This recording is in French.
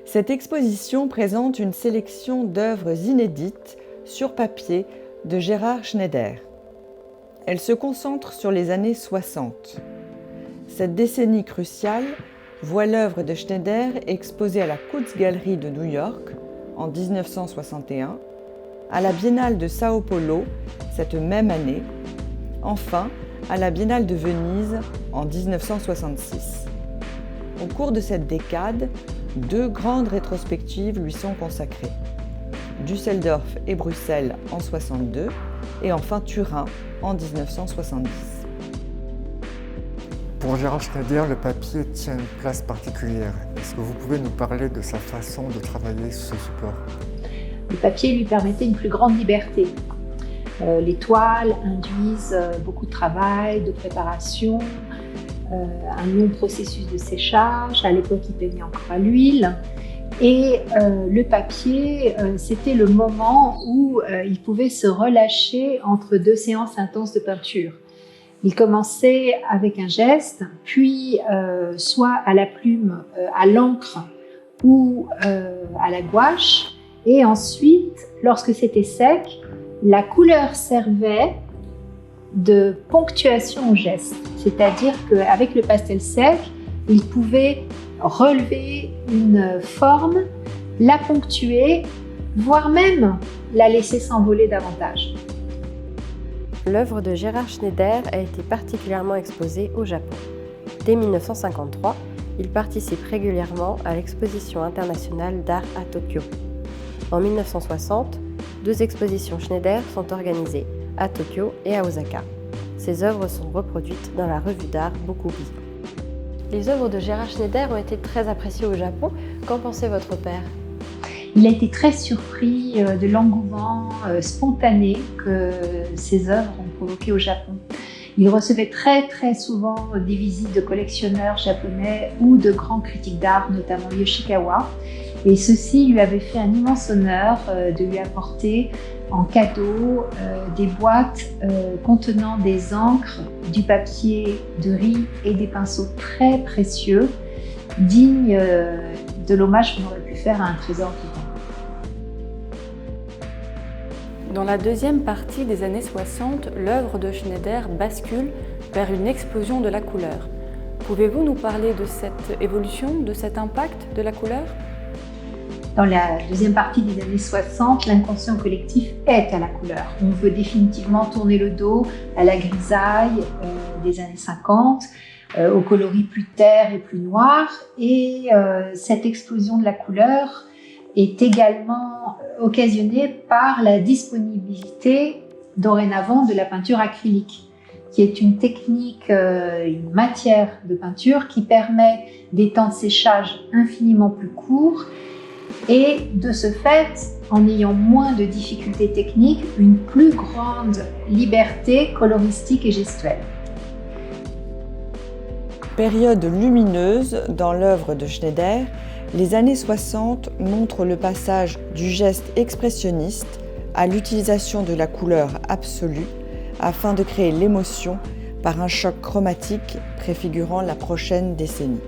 Cette exposition présente une sélection d'œuvres inédites sur papier de Gerhard Schneider. Elle se concentre sur les années 60. Cette décennie cruciale voit l'œuvre de Schneider exposée à la Kunstgalerie de New York en 1961, à la Biennale de Sao Paulo cette même année, enfin à la Biennale de Venise en 1966. Au cours de cette décade, 2 grandes rétrospectives lui sont consacrées. Düsseldorf et Bruxelles en 62 et enfin Turin en 1970. Pour Gerhard Schneider, le papier tient une place particulière. Est-ce que vous pouvez nous parler de sa façon de travailler ce support? Le papier lui permettait une plus grande liberté. Les toiles induisent beaucoup de travail, de préparation, un long processus de séchage. À l'époque, il peignait encore à l'huile. Et le papier, c'était le moment où il pouvait se relâcher entre 2 séances intenses de peinture. Il commençait avec un geste, puis soit à la plume, à l'encre ou à la gouache. Et ensuite, lorsque c'était sec, la couleur servait de ponctuation au geste. C'est-à-dire qu'avec le pastel sec, il pouvait relever une forme, la ponctuer, voire même la laisser s'envoler davantage. L'œuvre de Gerhard Schneider a été particulièrement exposée au Japon. Dès 1953, il participe régulièrement à l'exposition internationale d'art à Tokyo. En 1960, 2 expositions Schneider sont organisées, à Tokyo et à Osaka. Ses œuvres sont reproduites dans la revue d'art Bokubi. Les œuvres de Gerhard Schneider ont été très appréciées au Japon. Qu'en pensait votre père ? Il a été très surpris de l'engouement spontané que ses œuvres ont provoqué au Japon. Il recevait très souvent des visites de collectionneurs japonais ou de grands critiques d'art, notamment Yoshikawa. Et ceci lui avait fait un immense honneur de lui apporter en cadeau des boîtes contenant des encres, du papier de riz et des pinceaux très précieux, dignes de l'hommage qu'on aurait pu faire à un trésor vivant. Dans la deuxième partie des années 60, l'œuvre de Schneider bascule vers une explosion de la couleur. Pouvez-vous nous parler de cette évolution, de cet impact de la couleur ? Dans la deuxième partie des années 60, l'inconscient collectif est à la couleur. On veut définitivement tourner le dos à la grisaille des années 50, aux coloris plus terre et plus noir. Et cette explosion de la couleur est également occasionnée par la disponibilité dorénavant de la peinture acrylique, qui est une technique, une matière de peinture qui permet des temps de séchage infiniment plus courts et de ce fait, en ayant moins de difficultés techniques, une plus grande liberté coloristique et gestuelle. Période lumineuse dans l'œuvre de Schneider, les années 60 montrent le passage du geste expressionniste à l'utilisation de la couleur absolue afin de créer l'émotion par un choc chromatique préfigurant la prochaine décennie.